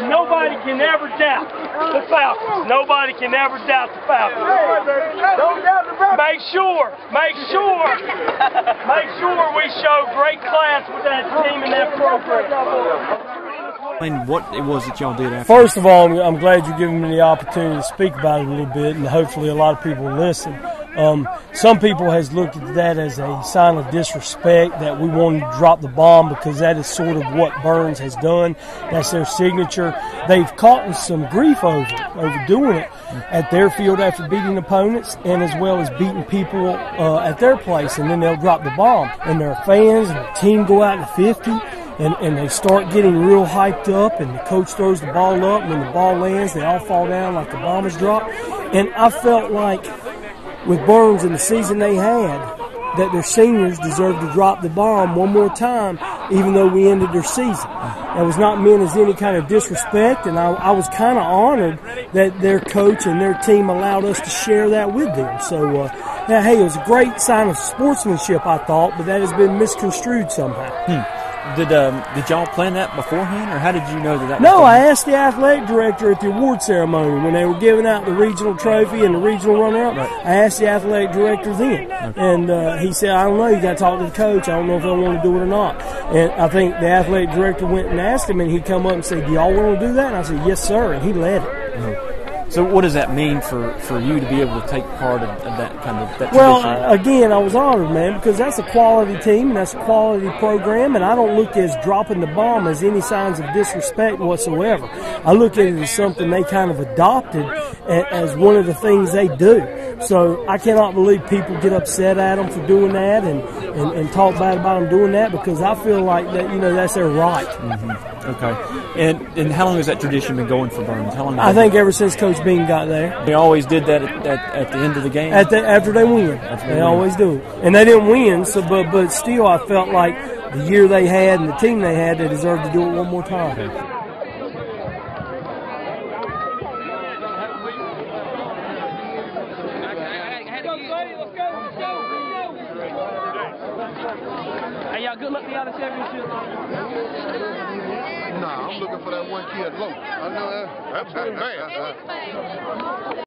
Nobody can ever doubt the Falcons. Nobody can ever doubt the Falcons. Don't doubt the Falcons. Make sure we show great class with that team and that program. And what it was that y'all did after. First of all, I'm glad you're giving me the opportunity to speak about it a little bit, and hopefully a lot of people listen. Some people has looked at that as a sign of disrespect, that we wanted to drop the bomb, because that is sort of what Burns has done. That's their signature. They've caught us some grief over doing it at their field after beating opponents, and as well as beating people at their place, and then they'll drop the bomb. And their fans and the team go out to 50. And they start getting real hyped up, and the coach throws the ball up, and when the ball lands, they all fall down like the bomb is dropped. And I felt like with Burns and the season they had, that their seniors deserved to drop the bomb one more time, even though we ended their season. That was not meant as any kind of disrespect, and I was kind of honored that their coach and their team allowed us to share that with them. So, now, hey, it was a great sign of sportsmanship, I thought, but that has been misconstrued somehow. Did y'all plan that beforehand, or how did you know that was No, going I asked the athletic director at the award ceremony when they were giving out the regional trophy and the regional runner-up. Right. I asked the athletic director then, and he said, I don't know, you got to talk to the coach. I don't know if I want to do it or not. And I think the athletic director went and asked him, and he come up and said, do y'all want to do that? And I said, yes, sir, and he led it. So what does that mean for you to be able to take part of that kind of that Well, tradition? again, I was honored, man, because that's a quality team and that's a quality program, and I don't look at dropping the bomb as any signs of disrespect whatsoever. I look at it as something they kind of adopted as one of the things they do. So I cannot believe people get upset at them for doing that and talk bad about them doing that, because I feel like that, that's their right. Okay. And how long has that tradition been going for Burns? How long? I think ever since Coach Bean got there. They always did that at the end of the game? After they win. They always do. And they didn't win, so but still I felt like the year they had and the team they had, they deserved to do it one more time. Okay. Hey, y'all, good luck to y'all the championship. Nah, I'm looking for that one kid low. I know that. That's bad.